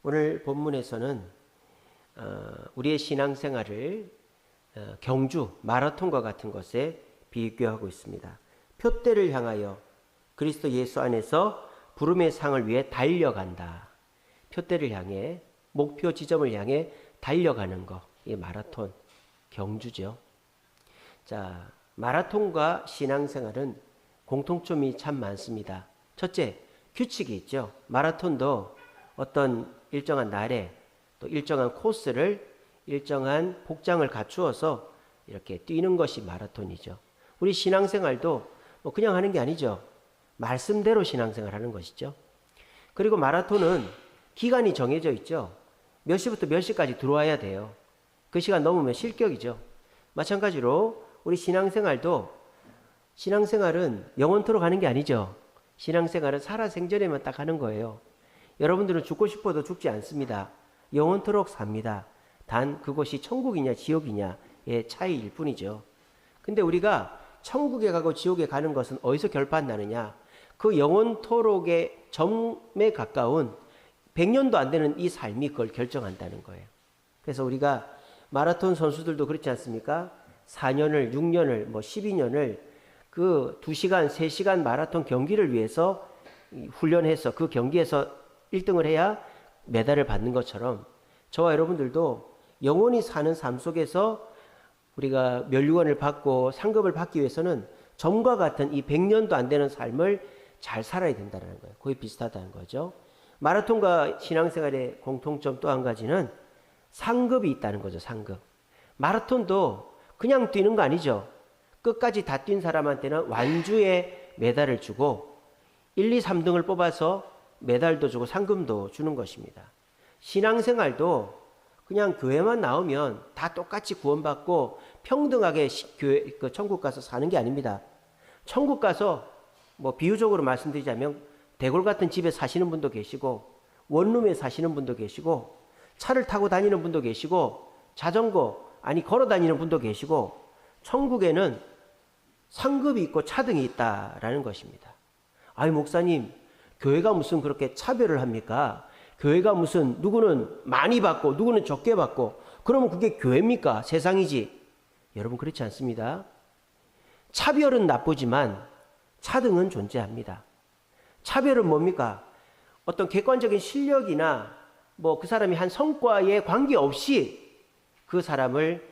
오늘 본문에서는 우리의 신앙생활을 경주, 마라톤과 같은 것에 비교하고 있습니다. 표대를 향하여 그리스도 예수 안에서 부름의 상을 위해 달려간다. 표대를 향해, 목표 지점을 향해 달려가는 거, 이게 마라톤, 경주죠. 자, 마라톤과 신앙생활은 공통점이 참 많습니다. 첫째, 규칙이 있죠. 마라톤도 어떤 일정한 날에 또 일정한 코스를, 일정한 복장을 갖추어서 이렇게 뛰는 것이 마라톤이죠. 우리 신앙생활도 뭐 그냥 하는 게 아니죠. 말씀대로 신앙생활 하는 것이죠. 그리고 마라톤은 기간이 정해져 있죠. 몇 시부터 몇 시까지 들어와야 돼요. 그 시간 넘으면 실격이죠. 마찬가지로 우리 신앙생활도, 신앙생활은 영원토록 하는 게 아니죠. 신앙생활은 살아생전에만 딱 하는 거예요. 여러분들은 죽고 싶어도 죽지 않습니다. 영원토록 삽니다. 단 그곳이 천국이냐 지옥이냐의 차이일 뿐이죠. 근데 우리가 천국에 가고 지옥에 가는 것은 어디서 결판나느냐? 그 영원토록의 점에 가까운 100년도 안 되는 이 삶이 그걸 결정한다는 거예요. 그래서 우리가 마라톤 선수들도 그렇지 않습니까? 4년을, 6년을, 12년을 그 2시간, 3시간 마라톤 경기를 위해서 훈련해서 그 경기에서 1등을 해야 메달을 받는 것처럼 저와 여러분들도 영원히 사는 삶 속에서 우리가 면류관을 받고 상급을 받기 위해서는 점과 같은 이 100년도 안 되는 삶을 잘 살아야 된다는 거예요. 거의 비슷하다는 거죠. 마라톤과 신앙생활의 공통점 또 한 가지는 상급이 있다는 거죠. 상급. 마라톤도 그냥 뛰는 거 아니죠. 끝까지 다 뛴 사람한테는 완주의 메달을 주고 1, 2, 3등을 뽑아서 메달도 주고 상금도 주는 것입니다. 신앙생활도 그냥 교회만 나오면 다 똑같이 구원받고 평등하게 천국 가서 사는 게 아닙니다. 천국 가서 비유적으로 말씀드리자면 대골 같은 집에 사시는 분도 계시고 원룸에 사시는 분도 계시고 차를 타고 다니는 분도 계시고 자전거 걸어 다니는 분도 계시고 천국에는 상급이 있고 차등이 있다라는 것입니다. 아이 목사님, 교회가 무슨 그렇게 차별을 합니까? 교회가 무슨 누구는 많이 받고 누구는 적게 받고 그러면 그게 교회입니까? 세상이지. 여러분 그렇지 않습니다. 차별은 나쁘지만 차등은 존재합니다. 차별은 뭡니까? 어떤 객관적인 실력이나 그 사람이 한 성과에 관계없이 그 사람을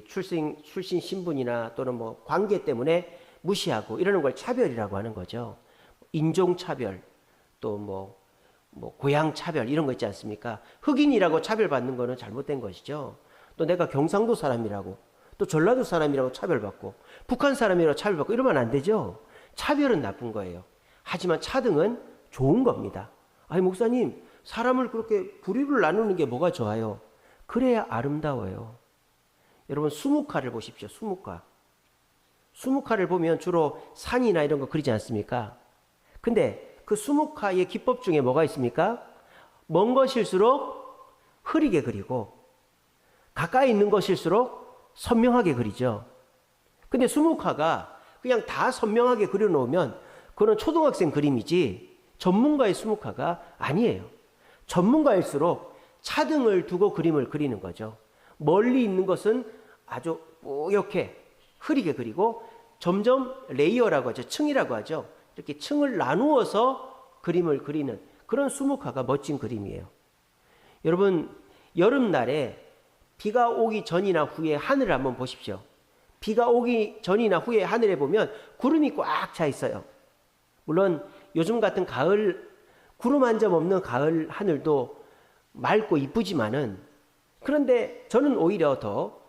출신 신분이나 또는 관계 때문에 무시하고 이러는 걸 차별이라고 하는 거죠. 인종차별, 또 고향차별 이런 거 있지 않습니까? 흑인이라고 차별받는 거는 잘못된 것이죠. 또 내가 경상도 사람이라고, 또 전라도 사람이라고 차별받고, 북한 사람이라고 차별받고 이러면 안 되죠. 차별은 나쁜 거예요. 하지만 차등은 좋은 겁니다. 아니 목사님, 사람을 그렇게 부류를 나누는 게 뭐가 좋아요? 그래야 아름다워요. 여러분 수묵화를 보십시오. 수묵화. 수묵화를 보면 주로 산이나 이런 거 그리지 않습니까? 근데 그 수묵화의 기법 중에 뭐가 있습니까? 먼 것일수록 흐리게 그리고 가까이 있는 것일수록 선명하게 그리죠. 근데 수묵화가 그냥 다 선명하게 그려놓으면 그건 초등학생 그림이지 전문가의 수묵화가 아니에요. 전문가일수록 차등을 두고 그림을 그리는 거죠. 멀리 있는 것은 아주 뿌옇게 흐리게 그리고 점점 레이어라고 하죠. 층이라고 하죠. 이렇게 층을 나누어서 그림을 그리는 그런 수묵화가 멋진 그림이에요. 여러분 여름날에 비가 오기 전이나 후에 하늘을 한번 보십시오. 비가 오기 전이나 후에 하늘에 보면 구름이 꽉 차 있어요. 물론 요즘 같은 가을, 구름 한 점 없는 가을 하늘도 맑고 이쁘지만은, 그런데 저는 오히려 더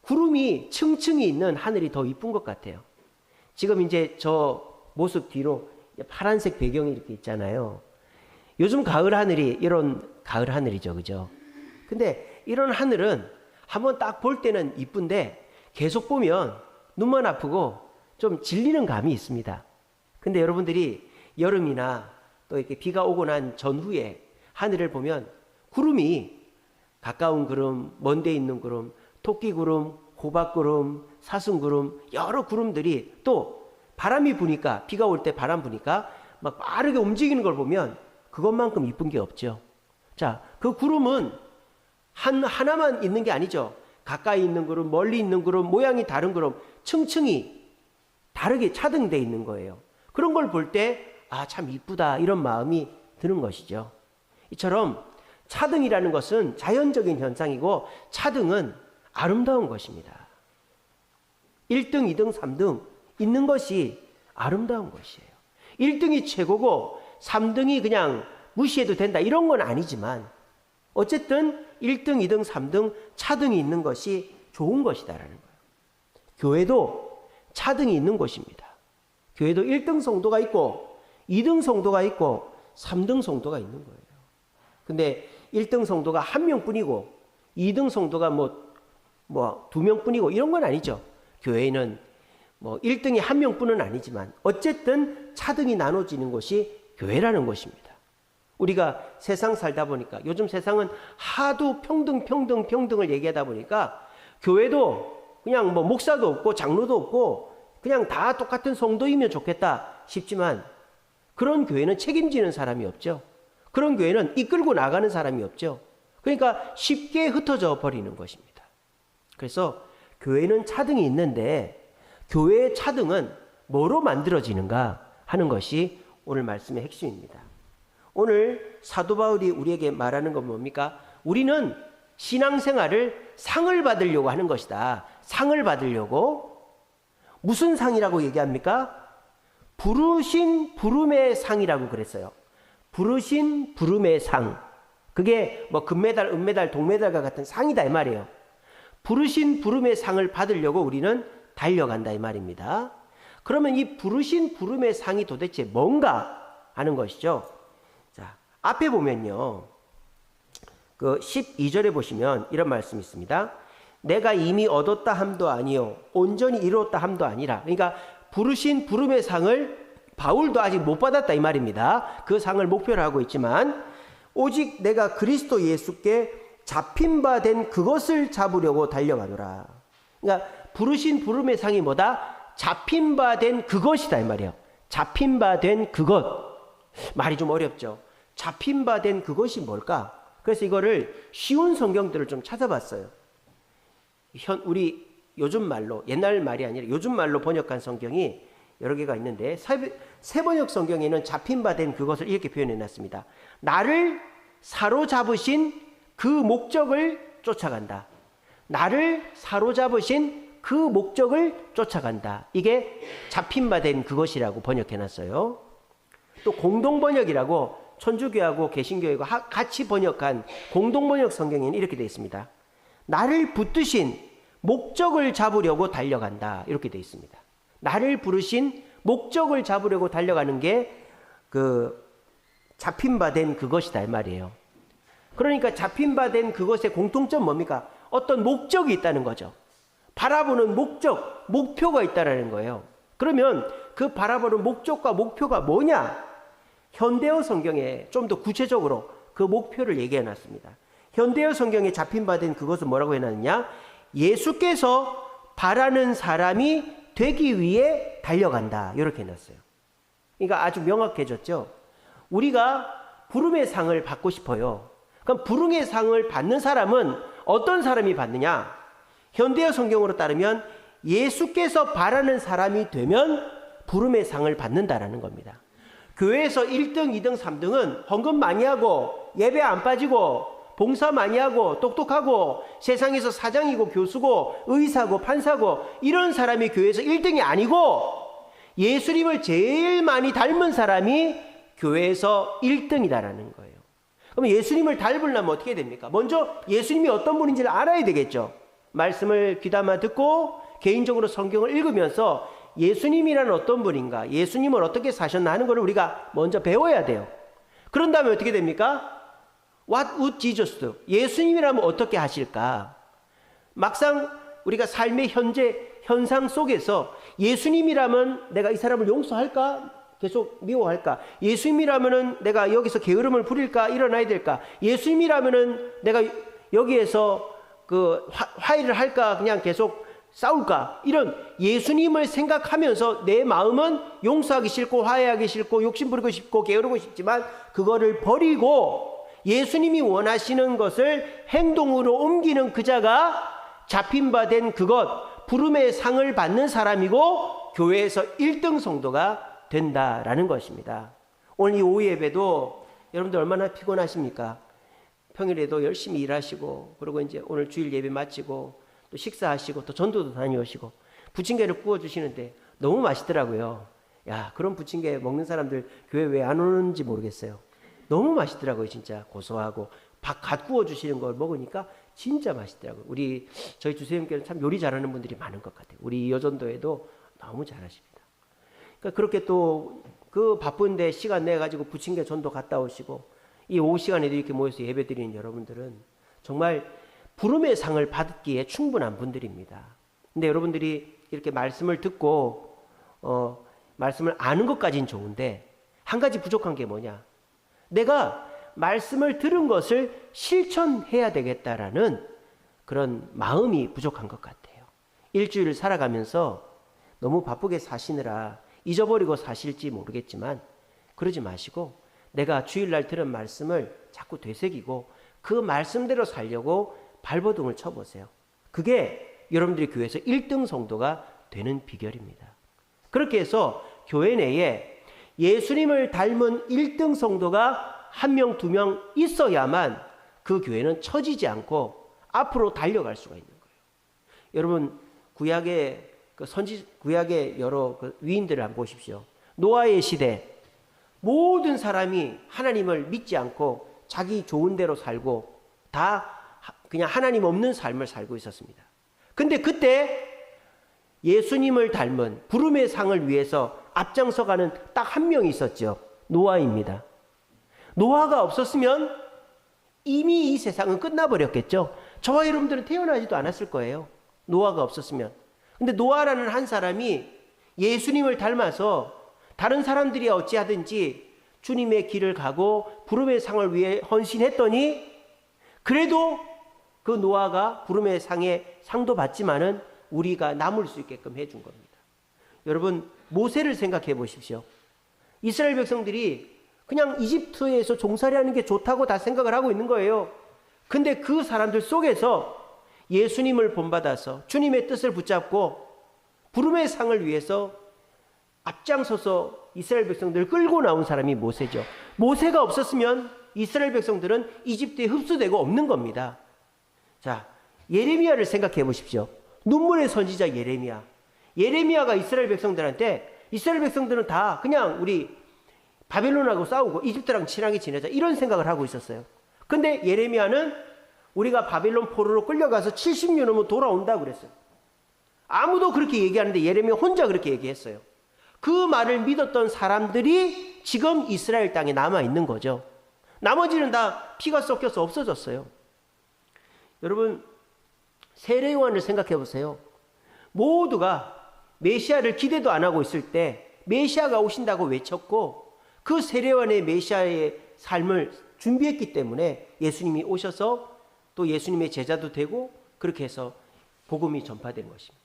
구름이 층층이 있는 하늘이 더 이쁜 것 같아요. 지금 이제 저 모습 뒤로 파란색 배경이 이렇게 있잖아요. 요즘 가을 하늘이 이런 가을 하늘이죠. 그죠? 근데 이런 하늘은 한번 딱 볼 때는 이쁜데 계속 보면 눈만 아프고 좀 질리는 감이 있습니다. 근데 여러분들이 여름이나 또 이렇게 비가 오고 난 전후에 하늘을 보면 구름이 가까운 구름, 먼 데 있는 구름, 토끼구름, 호박구름, 사슴구름, 여러 구름들이 또 바람이 부니까, 비가 올 때 바람 부니까 막 빠르게 움직이는 걸 보면 그것만큼 이쁜 게 없죠. 자, 그 구름은 하나만 있는 게 아니죠. 가까이 있는 구름, 멀리 있는 구름, 모양이 다른 구름, 층층이 다르게 차등되어 있는 거예요. 그런 걸 볼 때 참 이쁘다 이런 마음이 드는 것이죠. 이처럼 차등이라는 것은 자연적인 현상이고 차등은 아름다운 것입니다. 1등, 2등, 3등 있는 것이 아름다운 것이에요. 1등이 최고고 3등이 그냥 무시해도 된다 이런 건 아니지만 어쨌든 1등, 2등, 3등 차등이 있는 것이 좋은 것이다라는 거예요. 교회도 차등이 있는 곳입니다. 교회도 1등 성도가 있고 2등 성도가 있고 3등 성도가 있는 거예요. 근데 1등 성도가 1명뿐이고 2등 성도가 뭐 2명뿐이고 이런 건 아니죠. 교회는 1등이 1명뿐은 아니지만 어쨌든 차등이 나눠지는 곳이 교회라는 것입니다. 우리가 세상 살다 보니까 요즘 세상은 하도 평등을 얘기하다 보니까 교회도 그냥 목사도 없고 장로도 없고 그냥 다 똑같은 성도이면 좋겠다 싶지만 그런 교회는 책임지는 사람이 없죠. 그런 교회는 이끌고 나가는 사람이 없죠. 그러니까 쉽게 흩어져 버리는 것입니다. 그래서 교회는 차등이 있는데 교회의 차등은 뭐로 만들어지는가 하는 것이 오늘 말씀의 핵심입니다. 오늘 사도 바울이 우리에게 말하는 건 뭡니까? 우리는 신앙생활을 상을 받으려고 하는 것이다. 상을 받으려고. 무슨 상이라고 얘기합니까? 부르신 부름의 상이라고 그랬어요. 부르신 부름의 상. 그게 금메달, 은메달, 동메달과 같은 상이다 이 말이에요. 부르신 부름의 상을 받으려고 우리는 달려간다 이 말입니다. 그러면 이 부르신 부름의 상이 도대체 뭔가 하는 것이죠. 자, 앞에 보면요. 그 12절에 보시면 이런 말씀이 있습니다. 내가 이미 얻었다 함도 아니요 온전히 이루었다 함도 아니라. 그러니까 부르신 부름의 상을 바울도 아직 못 받았다 이 말입니다. 그 상을 목표로 하고 있지만 오직 내가 그리스도 예수께 잡힌 바 된 그것을 잡으려고 달려가노라. 그러니까 부르신 부름의 상이 뭐다? 잡힌 바 된 그것이다 이 말이에요. 잡힌 바 된 그것. 말이 좀 어렵죠. 잡힌 바 된 그것이 뭘까? 그래서 이거를 쉬운 성경들을 좀 찾아봤어요. 우리 요즘 말로, 옛날 말이 아니라 요즘 말로 번역한 성경이 여러 개가 있는데 새번역 성경에는 잡힌 바 된 그것을 이렇게 표현해 놨습니다. 나를 사로잡으신 그 목적을 쫓아간다. 나를 사로잡으신 그 목적을 쫓아간다. 이게 잡힌 바 된 그것이라고 번역해 놨어요. 또 공동번역이라고 천주교하고 개신교회가 같이 번역한 공동번역 성경에는 이렇게 되어 있습니다. 나를 붙드신 목적을 잡으려고 달려간다. 이렇게 되어 있습니다. 나를 부르신 목적을 잡으려고 달려가는 게 그 잡힌 바 된 그것이다 이 말이에요. 그러니까 잡힌 바 된 그것의 공통점 뭡니까? 어떤 목적이 있다는 거죠. 바라보는 목적, 목표가 있다는 거예요. 그러면 그 바라보는 목적과 목표가 뭐냐? 현대어 성경에 좀 더 구체적으로 그 목표를 얘기해 놨습니다. 현대어 성경에 잡힌 바 된 그것은 뭐라고 해놨느냐? 예수께서 바라는 사람이 되기 위해 달려간다. 이렇게 해놨어요. 그러니까 아주 명확해졌죠. 우리가 부름의 상을 받고 싶어요. 그럼 부름의 상을 받는 사람은 어떤 사람이 받느냐? 현대어 성경으로 따르면 예수께서 바라는 사람이 되면 부름의 상을 받는다라는 겁니다. 교회에서 1등, 2등, 3등은 헌금 많이 하고 예배 안 빠지고 봉사 많이 하고 똑똑하고 세상에서 사장이고 교수고 의사고 판사고 이런 사람이 교회에서 1등이 아니고 예수님을 제일 많이 닮은 사람이 교회에서 1등이다라는 거예요. 그럼 예수님을 닮으려면 어떻게 됩니까? 먼저 예수님이 어떤 분인지를 알아야 되겠죠. 말씀을 귀담아 듣고 개인적으로 성경을 읽으면서 예수님이란 어떤 분인가, 예수님을 어떻게 사셨나 하는 것을 우리가 먼저 배워야 돼요. 그런 다음에 어떻게 됩니까? What would Jesus do? 예수님이라면 어떻게 하실까? 막상 우리가 삶의 현상 속에서 예수님이라면 내가 이 사람을 용서할까? 계속 미워할까? 예수님이라면 내가 여기서 게으름을 부릴까? 일어나야 될까? 예수님이라면 내가 여기에서 그 화해를 할까? 그냥 계속 싸울까? 이런 예수님을 생각하면서 내 마음은 용서하기 싫고 화해하기 싫고 욕심 부리고 싶고 게으르고 싶지만 그거를 버리고 예수님이 원하시는 것을 행동으로 옮기는 그 자가 잡힌 바 된 그것, 부름의 상을 받는 사람이고 교회에서 1등 성도가 된다라는 것입니다. 오늘 이 오후 예배도 여러분들 얼마나 피곤하십니까? 평일에도 열심히 일하시고, 그리고 이제 오늘 주일 예배 마치고 또 식사하시고 또 전도도 다녀오시고 부침개를 구워주시는데 너무 맛있더라고요. 야, 그런 부침개 먹는 사람들 교회 왜 안 오는지 모르겠어요. 너무 맛있더라고요. 진짜 고소하고 갓 구워주시는 걸 먹으니까 진짜 맛있더라고요. 저희 주세님께는 참 요리 잘하는 분들이 많은 것 같아요. 우리 여전도에도 너무 잘하십니다. 그러니까 그렇게 또 그 바쁜데 시간 내가지고 부침개 전도 갔다 오시고 이 오후 시간에도 이렇게 모여서 예배 드리는 여러분들은 정말 부름의 상을 받기에 충분한 분들입니다. 근데 여러분들이 이렇게 말씀을 듣고 말씀을 아는 것까지는 좋은데 한 가지 부족한 게 뭐냐? 내가 말씀을 들은 것을 실천해야 되겠다라는 그런 마음이 부족한 것 같아요. 일주일을 살아가면서 너무 바쁘게 사시느라 잊어버리고 사실지 모르겠지만 그러지 마시고 내가 주일날 들은 말씀을 자꾸 되새기고 그 말씀대로 살려고 발버둥을 쳐보세요. 그게 여러분들이 교회에서 1등 성도가 되는 비결입니다. 그렇게 해서 교회 내에 예수님을 닮은 1등 성도가 1명, 2명 있어야만 그 교회는 처지지 않고 앞으로 달려갈 수가 있는 거예요. 여러분, 구약의 여러 위인들을 한번 보십시오. 노아의 시대, 모든 사람이 하나님을 믿지 않고 자기 좋은 대로 살고 다 그냥 하나님 없는 삶을 살고 있었습니다. 근데 그때 예수님을 닮은 부름의 상을 위해서 앞장서가는 딱 한 명이 있었죠. 노아입니다. 노아가 없었으면 이미 이 세상은 끝나버렸겠죠. 저와 여러분들은 태어나지도 않았을 거예요. 노아가 없었으면. 근데 노아라는 한 사람이 예수님을 닮아서 다른 사람들이 어찌하든지 주님의 길을 가고 부름의 상을 위해 헌신했더니 그래도 그 노아가 부름의 상도 받지만은 우리가 남을 수 있게끔 해준 겁니다. 여러분, 모세를 생각해 보십시오. 이스라엘 백성들이 그냥 이집트에서 종살이하는 게 좋다고 다 생각을 하고 있는 거예요. 근데 그 사람들 속에서 예수님을 본받아서 주님의 뜻을 붙잡고 부름의 상을 위해서 앞장서서 이스라엘 백성들을 끌고 나온 사람이 모세죠. 모세가 없었으면 이스라엘 백성들은 이집트에 흡수되고 없는 겁니다. 자, 예레미야를 생각해 보십시오. 눈물의 선지자 예레미야. 예레미야가 이스라엘 백성들한테 이스라엘 백성들은 다 그냥 우리 바벨론하고 싸우고 이집트랑 친하게 지내자 이런 생각을 하고 있었어요. 근데 예레미야는 우리가 바벨론 포로로 끌려가서 70년 후면 돌아온다고 그랬어요. 아무도 그렇게 얘기하는데 예레미야 혼자 그렇게 얘기했어요. 그 말을 믿었던 사람들이 지금 이스라엘 땅에 남아있는 거죠. 나머지는 다 피가 섞여서 없어졌어요. 여러분, 세례요한을 생각해 보세요. 모두가 메시아를 기대도 안 하고 있을 때 메시아가 오신다고 외쳤고 그 세례요한의 메시아의 삶을 준비했기 때문에 예수님이 오셔서 또 예수님의 제자도 되고 그렇게 해서 복음이 전파된 것입니다.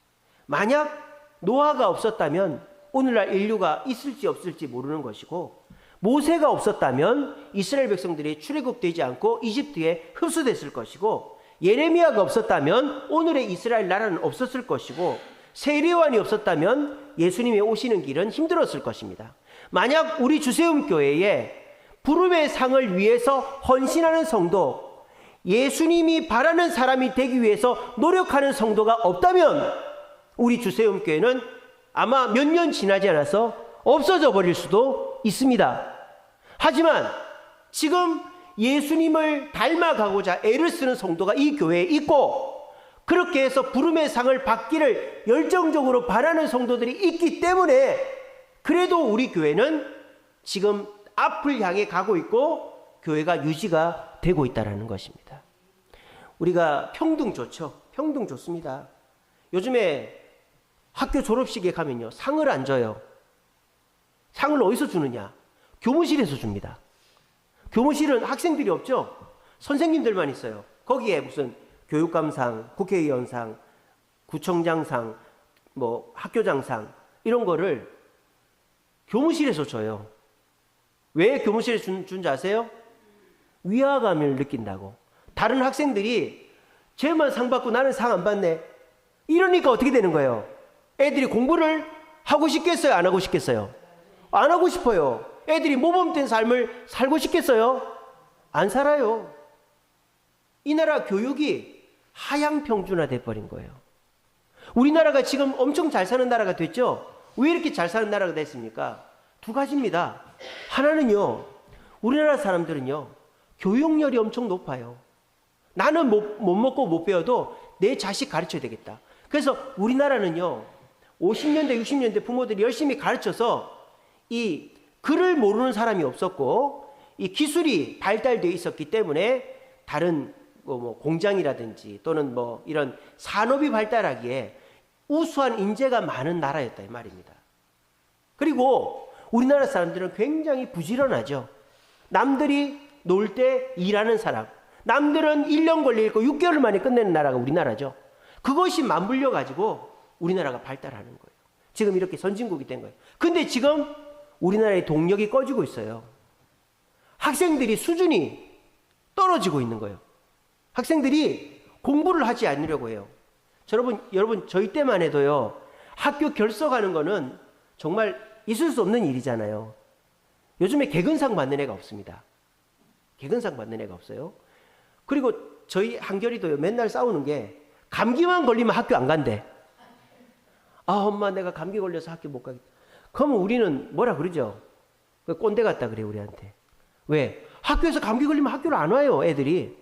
만약 노아가 없었다면 오늘날 인류가 있을지 없을지 모르는 것이고 모세가 없었다면 이스라엘 백성들이 출애굽되지 않고 이집트에 흡수됐을 것이고 예레미야가 없었다면 오늘의 이스라엘 나라는 없었을 것이고 세례요한이 없었다면 예수님의 오시는 길은 힘들었을 것입니다. 만약 우리 주세움교회에 부름의 상을 위해서 헌신하는 성도, 예수님이 바라는 사람이 되기 위해서 노력하는 성도가 없다면 우리 주세움교회는 아마 몇 년 지나지 않아서 없어져 버릴 수도 있습니다. 하지만 지금 예수님을 닮아가고자 애를 쓰는 성도가 이 교회에 있고 그렇게 해서 부름의 상을 받기를 열정적으로 바라는 성도들이 있기 때문에 그래도 우리 교회는 지금 앞을 향해 가고 있고 교회가 유지가 되고 있다는 것입니다. 우리가 평등 좋죠. 평등 좋습니다. 요즘에 학교 졸업식에 가면요, 상을 안 줘요. 상을 어디서 주느냐? 교무실에서 줍니다. 교무실은 학생들이 없죠. 선생님들만 있어요. 거기에 무슨 교육감상, 국회의원상, 구청장상, 뭐 학교장상 이런 거를 교무실에서 줘요. 왜 교무실에 준지 아세요? 위화감을 느낀다고. 다른 학생들이 쟤만 상 받고 나는 상 안 받네. 이러니까 어떻게 되는 거예요? 애들이 공부를 하고 싶겠어요? 안 하고 싶겠어요? 안 하고 싶어요. 애들이 모범된 삶을 살고 싶겠어요? 안 살아요. 이 나라 교육이 하향평준화돼 버린 거예요. 우리나라가 지금 엄청 잘 사는 나라가 됐죠? 왜 이렇게 잘 사는 나라가 됐습니까? 두 가지입니다. 하나는요, 우리나라 사람들은요, 교육열이 엄청 높아요. 나는 못 먹고 못 배워도 내 자식 가르쳐야 되겠다. 그래서 우리나라는요, 50년대, 60년대 부모들이 열심히 가르쳐서 이 글을 모르는 사람이 없었고, 이 기술이 발달되어 있었기 때문에 다른 뭐 공장이라든지 또는 뭐 이런 산업이 발달하기에 우수한 인재가 많은 나라였다 이 말입니다. 그리고 우리나라 사람들은 굉장히 부지런하죠. 남들이 놀 때 일하는 사람, 남들은 1년 걸리고 6개월 만에 끝내는 나라가 우리나라죠. 그것이 맞물려 가지고 우리나라가 발달하는 거예요. 지금 이렇게 선진국이 된 거예요. 근데 지금 우리나라의 동력이 꺼지고 있어요. 학생들이 수준이 떨어지고 있는 거예요. 학생들이 공부를 하지 않으려고 해요. 여러분 저희 때만 해도요, 학교 결석하는 거는 정말 있을 수 없는 일이잖아요. 요즘에 개근상 받는 애가 없습니다. 개근상 받는 애가 없어요. 그리고 저희 한결이도요, 맨날 싸우는 게 감기만 걸리면 학교 안 간대. 아, 엄마 내가 감기 걸려서 학교 못 가겠다. 그러면 우리는 뭐라 그러죠? 꼰대 같다 그래 우리한테. 왜? 학교에서 감기 걸리면 학교를 안 와요 애들이.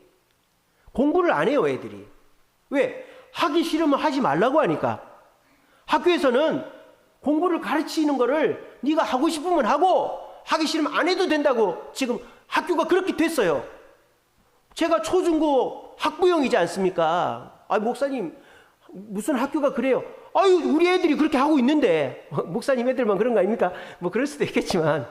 공부를 안 해요 애들이. 왜? 하기 싫으면 하지 말라고 하니까. 학교에서는 공부를 가르치는 거를 네가 하고 싶으면 하고 하기 싫으면 안 해도 된다고 지금 학교가 그렇게 됐어요. 제가 초중고 학부형이지 않습니까? 아, 목사님 무슨 학교가 그래요? 아유, 우리 애들이 그렇게 하고 있는데. 목사님 애들만 그런 거 아닙니까? 뭐 그럴 수도 있겠지만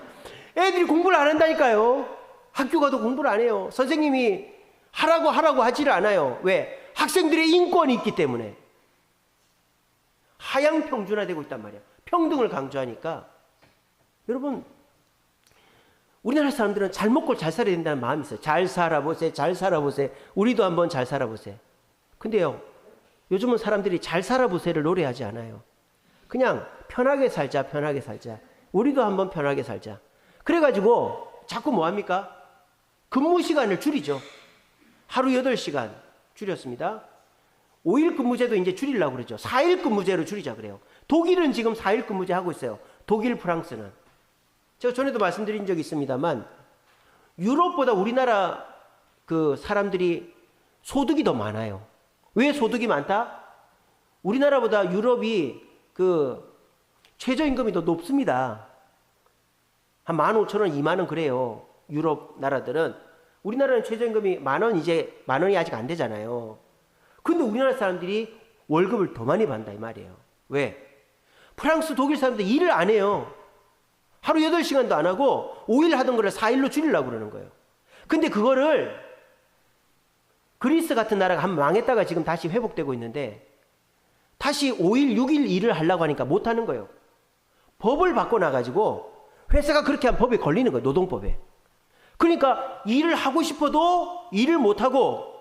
애들이 공부를 안 한다니까요. 학교 가도 공부를 안 해요. 선생님이 하라고 하지를 않아요. 왜? 학생들의 인권이 있기 때문에. 하향평준화되고 있단 말이야. 평등을 강조하니까. 여러분, 우리나라 사람들은 잘 먹고 잘 살아야 된다는 마음이 있어요. 잘 살아보세요. 잘 살아보세요. 우리도 한번 잘 살아보세요. 근데요, 요즘은 사람들이 잘 살아보세요를 노래하지 않아요. 그냥 편하게 살자, 편하게 살자. 우리도 한번 편하게 살자. 그래가지고 자꾸 뭐합니까? 근무 시간을 줄이죠. 하루 8시간 줄였습니다. 5일 근무제도 이제 줄이려고 그러죠. 4일 근무제로 줄이자 그래요. 독일은 지금 4일 근무제 하고 있어요. 독일, 프랑스는. 제가 전에도 말씀드린 적이 있습니다만 유럽보다 우리나라 그 사람들이 소득이 더 많아요. 왜 소득이 많다? 우리나라보다 유럽이 그 최저임금이 더 높습니다. 한 15,000원, 20,000원 그래요. 유럽 나라들은. 우리나라는 최저임금이 10,000원, 이제 10,000원이 아직 안 되잖아요. 근데 우리나라 사람들이 월급을 더 많이 받는다 이 말이에요. 왜? 프랑스, 독일 사람들 일을 안 해요. 하루 8시간도 안 하고 5일 하던 거를 4일로 줄이려고 그러는 거예요. 근데 그거를 그리스 같은 나라가 한번 망했다가 지금 다시 회복되고 있는데 다시 5일, 6일 일을 하려고 하니까 못 하는 거예요. 법을 바꿔놔가지고 회사가 그렇게 한 법에 걸리는 거예요. 노동법에. 그러니까 일을 하고 싶어도 일을 못하고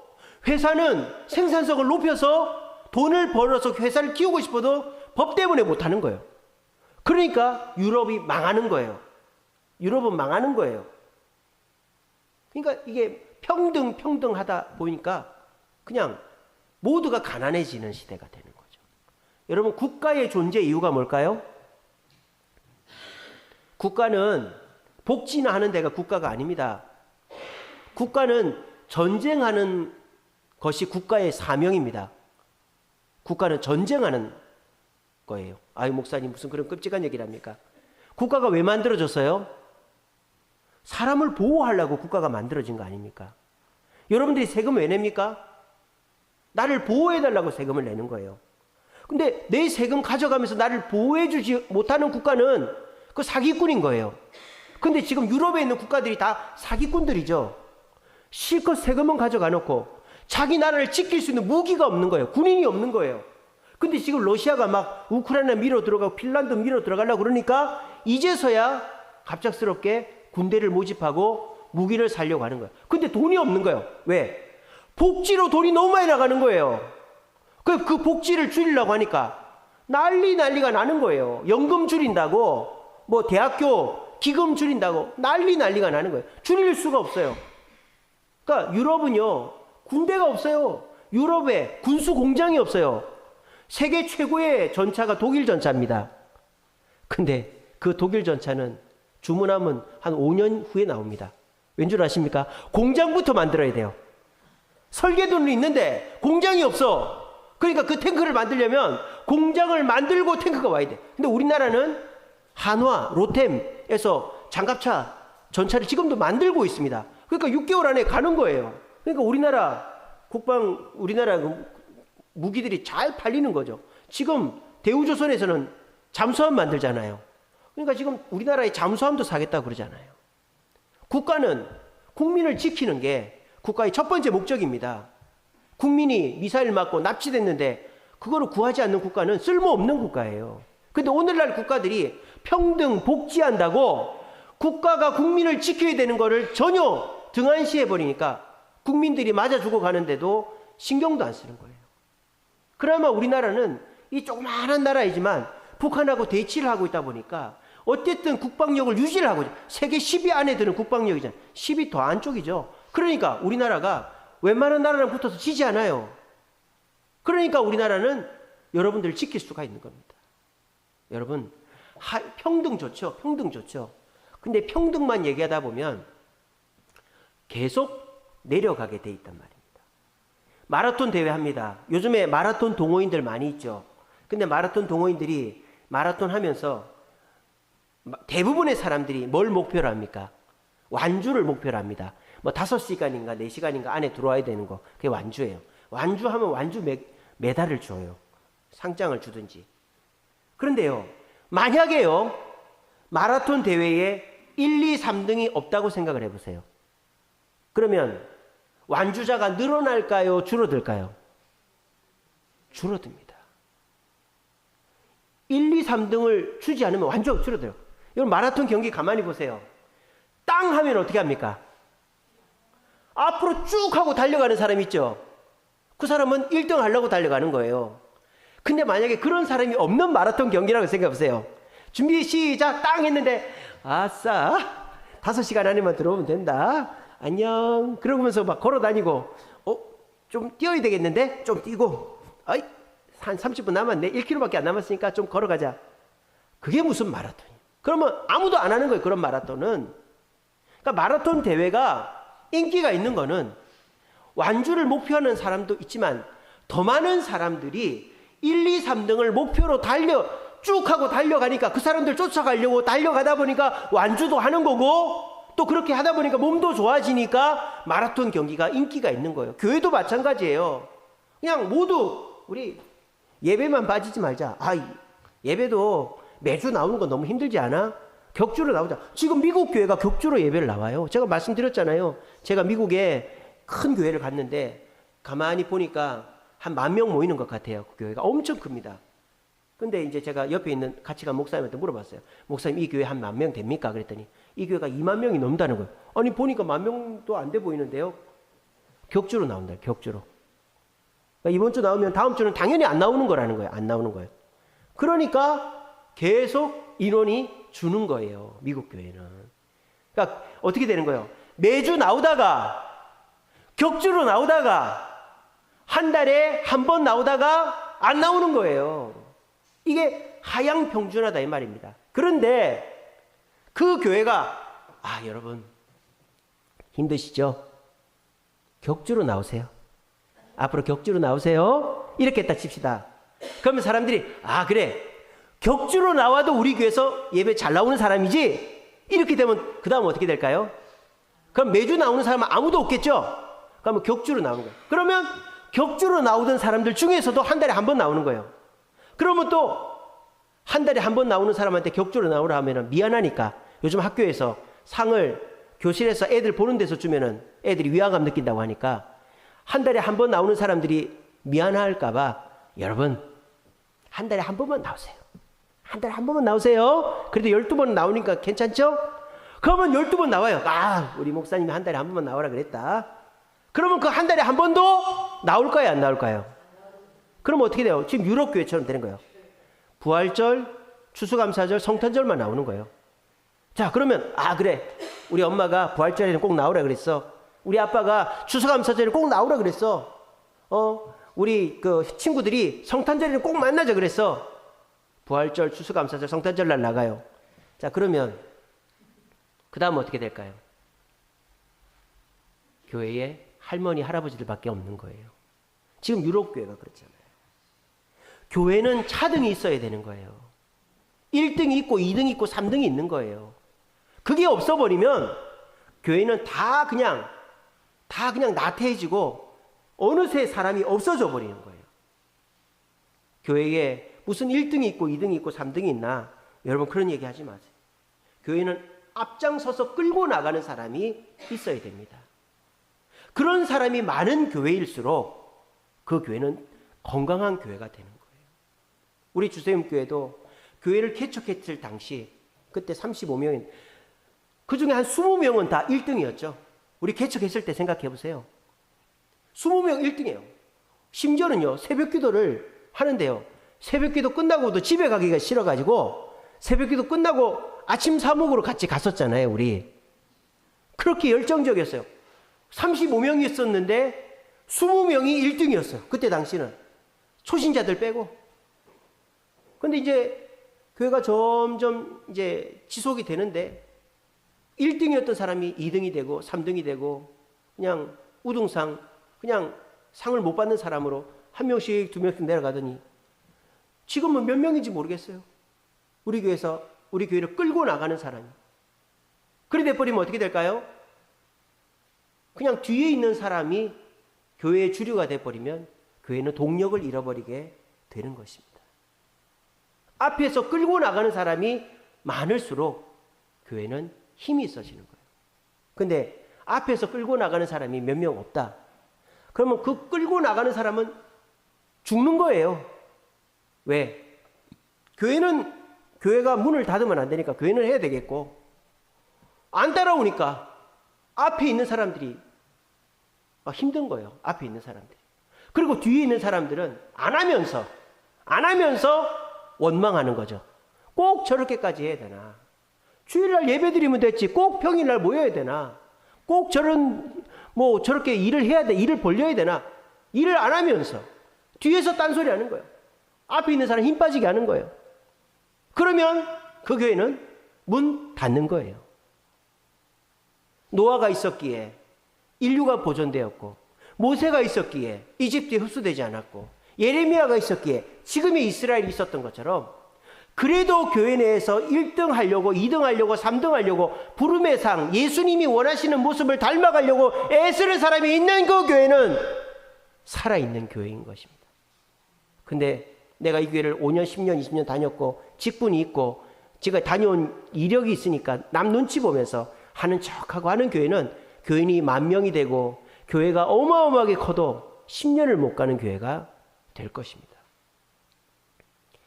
회사는 생산성을 높여서 돈을 벌어서 회사를 키우고 싶어도 법 때문에 못하는 거예요. 그러니까 유럽이 망하는 거예요. 유럽은 망하는 거예요. 그러니까 이게 평등하다 보니까 그냥 모두가 가난해지는 시대가 되는 거죠. 여러분, 국가의 존재 이유가 뭘까요? 국가는 복지나 하는 데가 국가가 아닙니다. 국가는 전쟁하는 것이 국가의 사명입니다. 국가는 전쟁하는 거예요. 아유, 목사님 무슨 그런 끔찍한 얘기를 합니까? 국가가 왜 만들어졌어요? 사람을 보호하려고 국가가 만들어진 거 아닙니까? 여러분들이 세금 왜 냅니까? 나를 보호해달라고 세금을 내는 거예요. 근데 내 세금 가져가면서 나를 보호해주지 못하는 국가는 그 사기꾼인 거예요. 근데 지금 유럽에 있는 국가들이 다 사기꾼들이죠. 실컷 세금은 가져가 놓고 자기 나라를 지킬 수 있는 무기가 없는 거예요. 군인이 없는 거예요. 근데 지금 러시아가 막 우크라이나 밀어 들어가고 핀란드 밀어 들어가려고 그러니까 이제서야 갑작스럽게 군대를 모집하고 무기를 사려고 하는 거예요. 근데 돈이 없는 거예요. 왜? 복지로 돈이 너무 많이 나가는 거예요. 그 복지를 줄이려고 하니까 난리가 나는 거예요. 연금 줄인다고, 뭐 대학교 기금 줄인다고 난리가 나는 거예요. 줄일 수가 없어요. 그러니까 유럽은요, 군대가 없어요. 유럽에 군수 공장이 없어요. 세계 최고의 전차가 독일 전차입니다. 근데 그 독일 전차는 주문하면 한 5년 후에 나옵니다. 왠 줄 아십니까? 공장부터 만들어야 돼요. 설계도는 있는데 공장이 없어. 그러니까 그 탱크를 만들려면 공장을 만들고 탱크가 와야 돼. 근데 우리나라는 한화, 로템에서 장갑차, 전차를 지금도 만들고 있습니다. 그러니까 6개월 안에 가는 거예요. 그러니까 우리나라 무기들이 잘 팔리는 거죠. 지금 대우조선에서는 잠수함 만들잖아요. 그러니까 지금 우리나라에 잠수함도 사겠다고 그러잖아요. 국가는 국민을 지키는 게 국가의 첫 번째 목적입니다. 국민이 미사일 맞고 납치됐는데 그거를 구하지 않는 국가는 쓸모없는 국가예요. 근데 오늘날 국가들이 평등 복지한다고 국가가 국민을 지켜야 되는 거를 전혀 등한시해 버리니까 국민들이 맞아 죽어가는데도 신경도 안 쓰는 거예요. 그나마 우리나라는 이 조그마한 나라이지만 북한하고 대치를 하고 있다 보니까 어쨌든 국방력을 유지를 하고 있죠. 세계 10위 안에 드는 국방력이잖아요. 10위 더 안쪽이죠. 그러니까 우리나라가 웬만한 나라랑 붙어서 지지 않아요. 그러니까 우리나라는 여러분들을 지킬 수가 있는 겁니다. 여러분, 평등 좋죠. 평등 좋죠. 근데 평등만 얘기하다 보면 계속 내려가게 돼 있단 말입니다. 마라톤 대회 합니다. 요즘에 마라톤 동호인들 많이 있죠. 근데 마라톤 동호인들이 마라톤 하면서 대부분의 사람들이 뭘 목표로 합니까? 완주를 목표로 합니다. 뭐 5시간인가 4시간인가 안에 들어와야 되는 거. 그게 완주예요. 완주하면 완주 메달을 줘요. 상장을 주든지. 그런데요, 만약에요, 마라톤 대회에 1, 2, 3등이 없다고 생각을 해보세요. 그러면 완주자가 늘어날까요? 줄어들까요? 줄어듭니다. 1, 2, 3등을 주지 않으면 완주가 줄어들어요. 여러분, 마라톤 경기 가만히 보세요. 땅 하면 어떻게 합니까? 앞으로 쭉 하고 달려가는 사람 있죠? 그 사람은 1등 하려고 달려가는 거예요. 근데 만약에 그런 사람이 없는 마라톤 경기라고 생각해 보세요. 준비 시작 땅 했는데 아싸 5시간 안에만 들어오면 된다. 안녕. 그러면서 막 걸어 다니고 좀 뛰어야 되겠는데 좀 뛰고 한 30분 남았네. 1km밖에 안 남았으니까 좀 걸어가자. 그게 무슨 마라톤이에요. 그러면 아무도 안 하는 거예요. 그런 마라톤은. 그러니까 마라톤 대회가 인기가 있는 거는 완주를 목표하는 사람도 있지만 더 많은 사람들이 1, 2, 3등을 목표로 쭉 하고 달려가니까 그 사람들 쫓아가려고 달려가다 보니까 완주도 하는 거고 또 그렇게 하다 보니까 몸도 좋아지니까 마라톤 경기가 인기가 있는 거예요. 교회도 마찬가지예요. 그냥 모두 우리 예배만 빠지지 말자. 예배도 매주 나오는 건 너무 힘들지 않아? 격주로 나오자. 지금 미국 교회가 격주로 예배를 나와요. 제가 말씀드렸잖아요. 제가 미국에 큰 교회를 갔는데 가만히 보니까 한 10,000명 모이는 것 같아요. 그 교회가 엄청 큽니다. 근데 이제 제가 옆에 있는 같이 간 목사님한테 물어봤어요. 목사님, 이 교회 한 10,000명 됩니까? 그랬더니 이 교회가 20,000명이 넘는다는 거예요. 아니 보니까 10,000명도 안 돼 보이는데요. 격주로 나온다. 격주로. 그러니까 이번 주 나오면 다음 주는 당연히 안 나오는 거라는 거예요. 안 나오는 거예요. 그러니까 계속 인원이 주는 거예요. 미국 교회는. 그러니까 어떻게 되는 거예요? 매주 나오다가 격주로 나오다가 한 달에 한 번 나오다가 안 나오는 거예요. 이게 하향평준화다 이 말입니다. 그런데 그 교회가 여러분 힘드시죠? 격주로 나오세요. 앞으로 격주로 나오세요. 이렇게 했다 칩시다. 그러면 사람들이 그래 격주로 나와도 우리 교회에서 예배 잘 나오는 사람이지. 이렇게 되면 그 다음 어떻게 될까요? 그럼 매주 나오는 사람은 아무도 없겠죠? 그러면 격주로 나오는 거예요. 그러면 격주로 나오던 사람들 중에서도 한 달에 한 번 나오는 거예요. 그러면 또 한 달에 한 번 나오는 사람한테 격주로 나오라 하면 미안하니까 요즘 학교에서 상을 교실에서 애들 보는 데서 주면은 애들이 위화감 느낀다고 하니까 한 달에 한 번 나오는 사람들이 미안할까봐 여러분 한 달에 한 번만 나오세요. 한 달에 한 번만 나오세요. 그래도 12번 나오니까 괜찮죠? 그러면 12번 나와요. 아, 우리 목사님이 한 달에 한 번만 나오라 그랬다. 그러면 그 한 달에 한 번도 나올까요, 안 나올까요? 그럼 어떻게 돼요? 지금 유럽 교회처럼 되는 거예요. 부활절, 추수감사절, 성탄절만 나오는 거예요. 자, 그러면 그래, 우리 엄마가 부활절에는 꼭 나오라 그랬어. 우리 아빠가 추수감사절에 꼭 나오라 그랬어. 우리 그 친구들이 성탄절에는 꼭 만나자 그랬어. 부활절, 추수감사절, 성탄절 날 나가요. 자, 그러면 그 다음 어떻게 될까요? 교회에 할머니, 할아버지들밖에 없는 거예요. 지금 유럽 교회가 그렇잖아요. 교회는 차등이 있어야 되는 거예요. 1등이 있고 2등이 있고 3등이 있는 거예요. 그게 없어버리면 교회는 다 그냥 나태해지고 어느새 사람이 없어져 버리는 거예요. 교회에 무슨 1등이 있고 2등이 있고 3등이 있나? 여러분 그런 얘기 하지 마세요. 교회는 앞장서서 끌고 나가는 사람이 있어야 됩니다. 그런 사람이 많은 교회일수록 그 교회는 건강한 교회가 되는 거예요. 우리 주세움 교회도 교회를 개척했을 당시 그때 35명인 그 중에 한 20명은 다 1등이었죠. 우리 개척했을 때 생각해 보세요. 20명 1등이에요. 심지어는요, 새벽 기도를 하는데요. 새벽 기도 끝나고도 집에 가기가 싫어가지고 새벽 기도 끝나고 아침 사목으로 같이 갔었잖아요, 우리. 그렇게 열정적이었어요. 35명이 있었는데 20명이 1등이었어요. 그때 당시는. 초신자들 빼고. 근데 이제 교회가 점점 이제 지속이 되는데 1등이었던 사람이 2등이 되고 3등이 되고 그냥 우등상, 그냥 상을 못 받는 사람으로 한 명씩 두 명씩 내려가더니 지금은 몇 명인지 모르겠어요. 우리 교회에서 우리 교회를 끌고 나가는 사람이. 그래 돼버리면 어떻게 될까요? 그냥 뒤에 있는 사람이 교회의 주류가 돼버리면 교회는 동력을 잃어버리게 되는 것입니다. 앞에서 끌고 나가는 사람이 많을수록 교회는 힘이 있어지는 거예요. 근데 앞에서 끌고 나가는 사람이 몇 명 없다. 그러면 그 끌고 나가는 사람은 죽는 거예요. 왜? 교회가 문을 닫으면 안 되니까 교회는 해야 되겠고, 안 따라오니까 앞에 있는 사람들이 힘든 거예요. 앞에 있는 사람들이. 그리고 뒤에 있는 사람들은 안 하면서 원망하는 거죠. 꼭 저렇게까지 해야 되나? 주일날 예배 드리면 됐지. 꼭 평일날 모여야 되나? 꼭 저렇게 일을 해야 돼. 일을 벌려야 되나? 일을 안 하면서 뒤에서 딴소리 하는 거예요. 앞에 있는 사람 힘 빠지게 하는 거예요. 그러면 그 교회는 문 닫는 거예요. 노아가 있었기에 인류가 보존되었고, 모세가 있었기에 이집트에 흡수되지 않았고, 예레미야가 있었기에 지금의 이스라엘이 있었던 것처럼, 그래도 교회 내에서 1등 하려고 2등 하려고 3등 하려고 부름의 상, 예수님이 원하시는 모습을 닮아가려고 애쓰는 사람이 있는 그 교회는 살아있는 교회인 것입니다. 근데 내가 이 교회를 5년, 10년, 20년 다녔고 직분이 있고 제가 다녀온 이력이 있으니까 남 눈치 보면서 하는 척하고 하는 교회는 교인이 10,000명이 되고 교회가 어마어마하게 커도 10년을 못 가는 교회가 될 것입니다.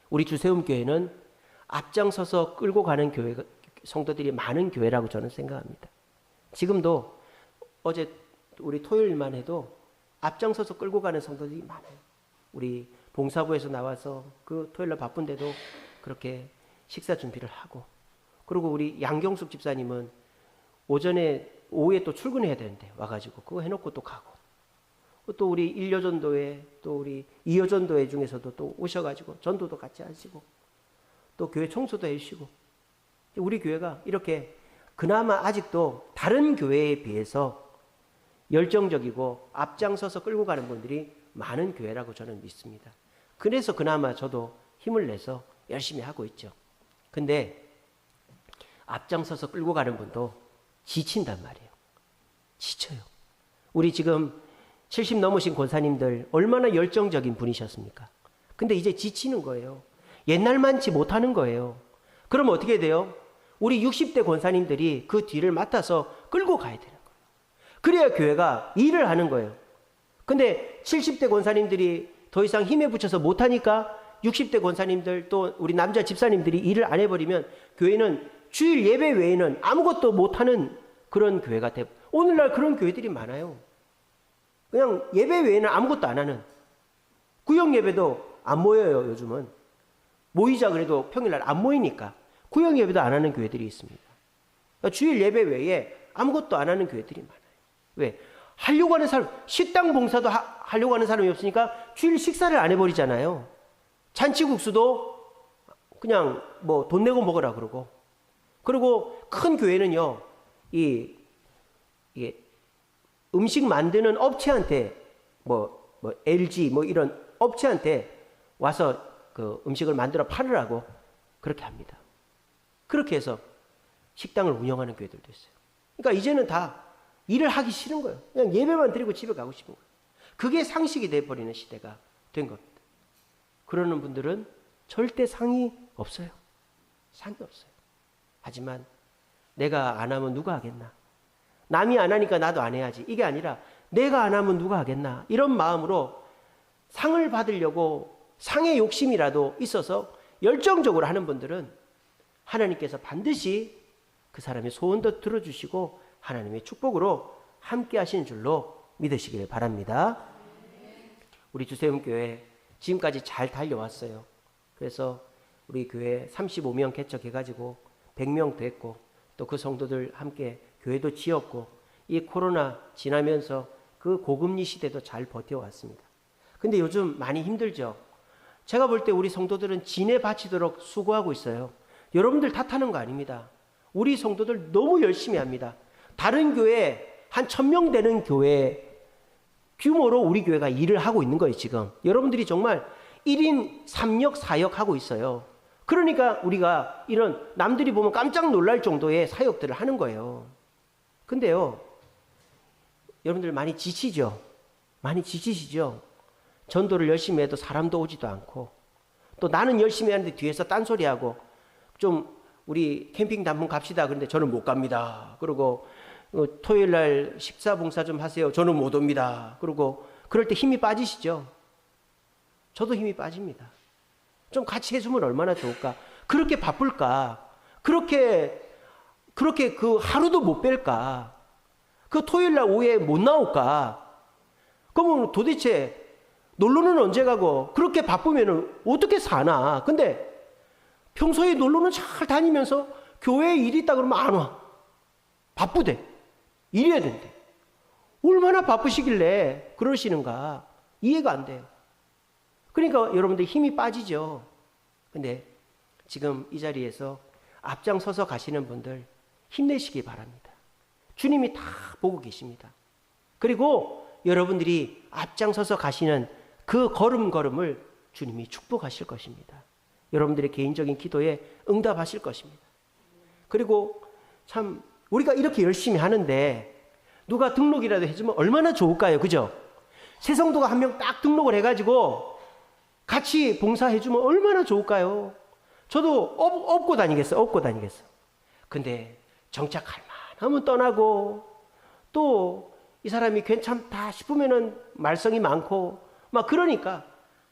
우리 주세움 교회는 앞장서서 끌고 가는 교회가, 성도들이 많은 교회라고 저는 생각합니다. 지금도 어제 우리 토요일만 해도 앞장서서 끌고 가는 성도들이 많아요. 우리 봉사부에서 나와서 그 토요일날 바쁜데도 그렇게 식사 준비를 하고, 그리고 우리 양경숙 집사님은 오후에 또 출근해야 되는데 와가지고 그거 해놓고 또 가고, 또 우리 1여전도회, 또 우리 2여전도회 중에서도 또 오셔가지고 전도도 같이 하시고, 또 교회 청소도 해주시고, 우리 교회가 이렇게 그나마 아직도 다른 교회에 비해서 열정적이고 앞장서서 끌고 가는 분들이 많은 교회라고 저는 믿습니다. 그래서 그나마 저도 힘을 내서 열심히 하고 있죠. 근데 앞장서서 끌고 가는 분도 지친단 말이에요. 지쳐요. 우리 지금 70 넘으신 권사님들 얼마나 열정적인 분이셨습니까? 근데 이제 지치는 거예요. 옛날만치 못하는 거예요. 그럼 어떻게 돼요? 우리 60대 권사님들이 그 뒤를 맡아서 끌고 가야 되는 거예요. 그래야 교회가 일을 하는 거예요. 근데 70대 권사님들이 더 이상 힘에 붙여서 못하니까 60대 권사님들 또 우리 남자 집사님들이 일을 안 해버리면 교회는 주일 예배 외에는 아무것도 못하는 그런 교회가 돼. 오늘날 그런 교회들이 많아요. 그냥 예배 외에는 아무것도 안 하는. 구역 예배도 안 모여요, 요즘은. 모이자 그래도 평일날 안 모이니까 구역 예배도 안 하는 교회들이 있습니다. 그러니까 주일 예배 외에 아무것도 안 하는 교회들이 많아요. 왜? 하려고 하는 사람, 식당 봉사도 하려고 하는 사람이 없으니까 주일 식사를 안 해버리잖아요. 잔치국수도 그냥 뭐 돈 내고 먹으라 그러고. 그리고 큰 교회는요, 이게 음식 만드는 업체한테 뭐 LG 뭐 이런 업체한테 와서 그 음식을 만들어 팔으라고 그렇게 합니다. 그렇게 해서 식당을 운영하는 교회들도 있어요. 그러니까 이제는 다 일을 하기 싫은 거예요. 그냥 예배만 드리고 집에 가고 싶은 거예요. 그게 상식이 돼버리는 시대가 된 겁니다. 그러는 분들은 절대 상이 없어요. 상이 없어요. 하지만 내가 안 하면 누가 하겠나? 남이 안 하니까 나도 안 해야지. 이게 아니라 내가 안 하면 누가 하겠나? 이런 마음으로 상을 받으려고 상의 욕심이라도 있어서 열정적으로 하는 분들은 하나님께서 반드시 그 사람의 소원도 들어주시고 하나님의 축복으로 함께 하시는 줄로 믿으시길 바랍니다. 우리 주세움교회 지금까지 잘 달려왔어요. 그래서 우리 교회 35명 개척해가지고 100명 됐고 또 그 성도들 함께 교회도 지었고 이 코로나 지나면서 그 고금리 시대도 잘 버텨왔습니다. 근데 요즘 많이 힘들죠. 제가 볼 때 우리 성도들은 진에 바치도록 수고하고 있어요. 여러분들 탓하는 거 아닙니다. 우리 성도들 너무 열심히 합니다. 다른 교회 한 1000명 되는 교회 규모로 우리 교회가 일을 하고 있는 거예요. 지금 여러분들이 정말 1인 3역 4역 하고 있어요. 그러니까 우리가 이런 남들이 보면 깜짝 놀랄 정도의 사역들을 하는 거예요. 근데요, 여러분들 많이 지치죠? 많이 지치시죠? 전도를 열심히 해도 사람도 오지도 않고 또 나는 열심히 하는데 뒤에서 딴소리하고 좀 우리 캠핑 한번 갑시다. 그런데 저는 못 갑니다. 그리고 토요일 날 식사 봉사 좀 하세요. 저는 못 옵니다. 그리고 그럴 때 힘이 빠지시죠? 저도 힘이 빠집니다. 좀 같이 해주면 얼마나 좋을까? 그렇게 바쁠까? 그렇게 그 하루도 못 뺄까? 그 토요일 날 오후에 못 나올까? 그러면 도대체 놀러는 언제 가고 그렇게 바쁘면 어떻게 사나? 근데 평소에 놀러는 잘 다니면서 교회에 일이 있다 그러면 안 와. 바쁘대. 일해야 된대. 얼마나 바쁘시길래 그러시는가? 이해가 안 돼요. 그러니까 여러분들 힘이 빠지죠. 근데 지금 이 자리에서 앞장서서 가시는 분들 힘내시기 바랍니다. 주님이 다 보고 계십니다. 그리고 여러분들이 앞장서서 가시는 그 걸음걸음을 주님이 축복하실 것입니다. 여러분들의 개인적인 기도에 응답하실 것입니다. 그리고 참 우리가 이렇게 열심히 하는데 누가 등록이라도 해주면 얼마나 좋을까요? 그죠? 새 성도가 한 명 딱 등록을 해가지고 같이 봉사해주면 얼마나 좋을까요? 저도 업고 다니겠어. 근데 정착할 만하면 떠나고 또 이 사람이 괜찮다 싶으면은 말썽이 많고 막 그러니까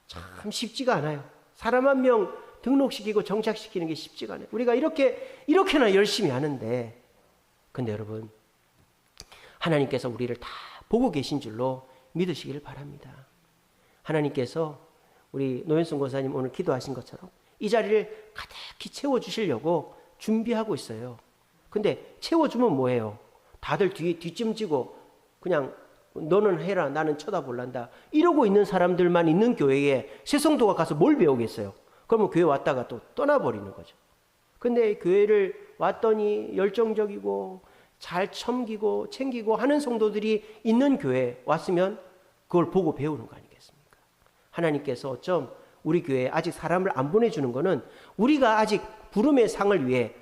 참 쉽지가 않아요. 사람 한 명 등록시키고 정착시키는 게 쉽지가 않아요. 우리가 이렇게나 열심히 하는데 근데 여러분 하나님께서 우리를 다 보고 계신 줄로 믿으시길 바랍니다. 하나님께서 우리 노현승 권사님 오늘 기도하신 것처럼 이 자리를 가득히 채워주시려고 준비하고 있어요. 근데 채워주면 뭐예요? 다들 뒷짐지고 그냥 너는 해라 나는 쳐다볼란다 이러고 있는 사람들만 있는 교회에 새 성도가 가서 뭘 배우겠어요? 그러면 교회 왔다가 또 떠나버리는 거죠. 근데 교회를 왔더니 열정적이고 잘 섬기고 챙기고 하는 성도들이 있는 교회에 왔으면 그걸 보고 배우는 거 아니겠습니까? 하나님께서 어쩜 우리 교회에 아직 사람을 안 보내주는 거는 우리가 아직 부름의 상을 위해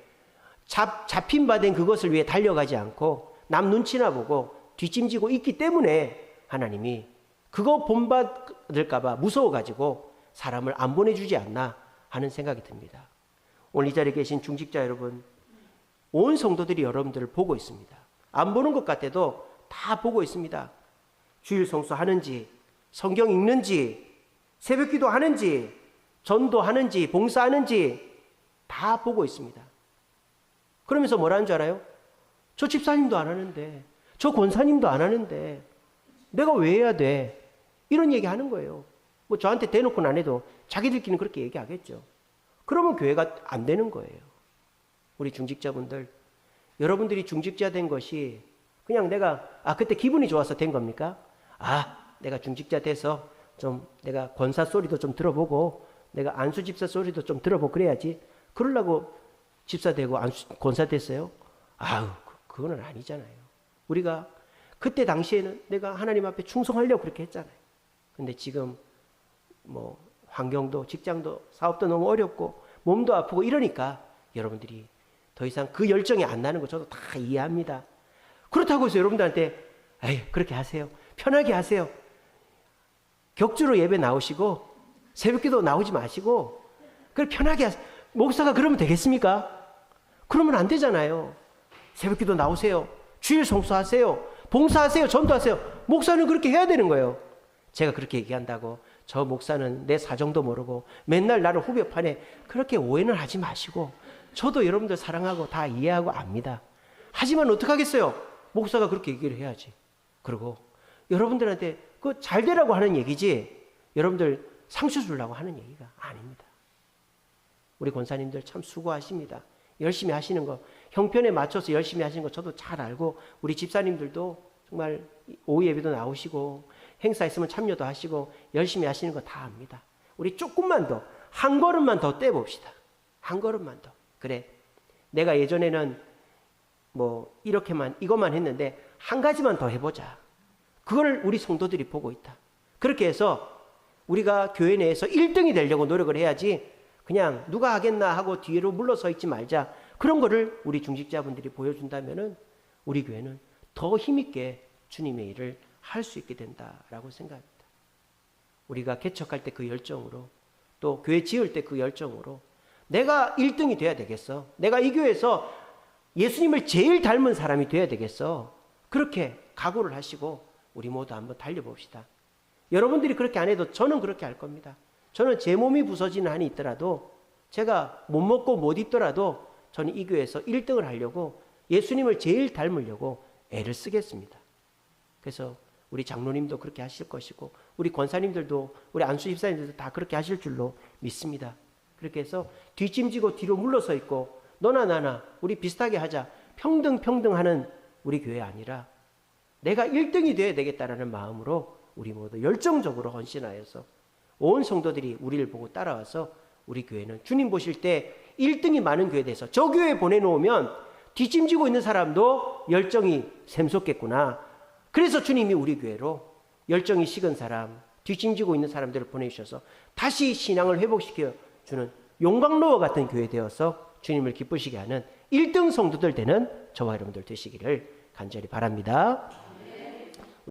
잡힌 바 된 그것을 위해 달려가지 않고 남 눈치나 보고 뒷짐지고 있기 때문에 하나님이 그거 본받을까봐 무서워가지고 사람을 안 보내주지 않나 하는 생각이 듭니다. 오늘 이 자리에 계신 중직자 여러분, 온 성도들이 여러분들을 보고 있습니다. 안 보는 것 같아도 다 보고 있습니다. 주일 성수 하는지, 성경 읽는지, 새벽기도 하는지, 전도하는지, 봉사하는지 다 보고 있습니다. 그러면서 뭐라는 줄 알아요? 저 집사님도 안 하는데, 저 권사님도 안 하는데 내가 왜 해야 돼? 이런 얘기 하는 거예요. 뭐 저한테 대놓고는 안 해도 자기들끼리는 그렇게 얘기하겠죠. 그러면 교회가 안 되는 거예요. 우리 중직자분들, 여러분들이 중직자 된 것이 그냥 내가 그때 기분이 좋아서 된 겁니까? 내가 중직자 돼서 좀 내가 권사 소리도 좀 들어보고 내가 안수 집사 소리도 좀 들어보고 그래야지, 그러려고 집사 되고 권사 됐어요? 그거는 아니잖아요. 우리가 그때 당시에는 내가 하나님 앞에 충성하려고 그렇게 했잖아요. 근데 지금 뭐 환경도 직장도 사업도 너무 어렵고 몸도 아프고 이러니까 여러분들이 더 이상 그 열정이 안 나는 거 저도 다 이해합니다. 그렇다고 해서 여러분들한테 그렇게 하세요, 편하게 하세요, 격주로 예배 나오시고 새벽기도 나오지 마시고 그걸 편하게 하세요. 목사가 그러면 되겠습니까? 그러면 안 되잖아요. 새벽기도 나오세요, 주일 성수하세요, 봉사하세요, 전도하세요. 목사는 그렇게 해야 되는 거예요. 제가 그렇게 얘기한다고 저 목사는 내 사정도 모르고 맨날 나를 후벼파네, 그렇게 오해는 하지 마시고, 저도 여러분들 사랑하고 다 이해하고 압니다. 하지만 어떡하겠어요? 목사가 그렇게 얘기를 해야지. 그리고 여러분들한테 그 잘 되라고 하는 얘기지 여러분들 상처 주려고 하는 얘기가 아닙니다. 우리 권사님들 참 수고하십니다. 열심히 하시는 거, 형편에 맞춰서 열심히 하시는 거 저도 잘 알고, 우리 집사님들도 정말 오후 예배도 나오시고 행사 있으면 참여도 하시고 열심히 하시는 거 다 압니다. 우리 조금만 더, 한 걸음만 더 떼봅시다. 한 걸음만 더. 그래, 내가 예전에는 뭐 이것만 했는데 한 가지만 더 해보자. 그걸 우리 성도들이 보고 있다. 그렇게 해서 우리가 교회 내에서 1등이 되려고 노력을 해야지, 그냥 누가 하겠나 하고 뒤로 물러서 있지 말자. 그런 거를 우리 중직자분들이 보여준다면은 우리 교회는 더 힘있게 주님의 일을 할 수 있게 된다라고 생각합니다. 우리가 개척할 때 그 열정으로, 또 교회 지을 때 그 열정으로, 내가 1등이 돼야 되겠어, 내가 이 교회에서 예수님을 제일 닮은 사람이 돼야 되겠어, 그렇게 각오를 하시고 우리 모두 한번 달려봅시다. 여러분들이 그렇게 안 해도 저는 그렇게 할 겁니다. 저는 제 몸이 부서지는 한이 있더라도, 제가 못 먹고 못 입더라도 저는 이 교회에서 1등을 하려고, 예수님을 제일 닮으려고 애를 쓰겠습니다. 그래서 우리 장로님도 그렇게 하실 것이고, 우리 권사님들도, 우리 안수 집사님들도 다 그렇게 하실 줄로 믿습니다. 그렇게 해서 뒷짐지고 뒤로 물러서 있고 너나 나나 우리 비슷하게 하자, 평등하는 우리 교회 아니라 내가 1등이 되어야 되겠다라는 마음으로 우리 모두 열정적으로 헌신하여서 온 성도들이 우리를 보고 따라와서 우리 교회는 주님 보실 때 1등이 많은 교회에 대해서, 저 교회에 보내놓으면 뒷짐지고 있는 사람도 열정이 샘솟겠구나, 그래서 주님이 우리 교회로 열정이 식은 사람, 뒷짐지고 있는 사람들을 보내주셔서 다시 신앙을 회복시켜주는 용광로와 같은 교회 되어서 주님을 기쁘시게 하는 1등 성도들 되는 저와 여러분들 되시기를 간절히 바랍니다.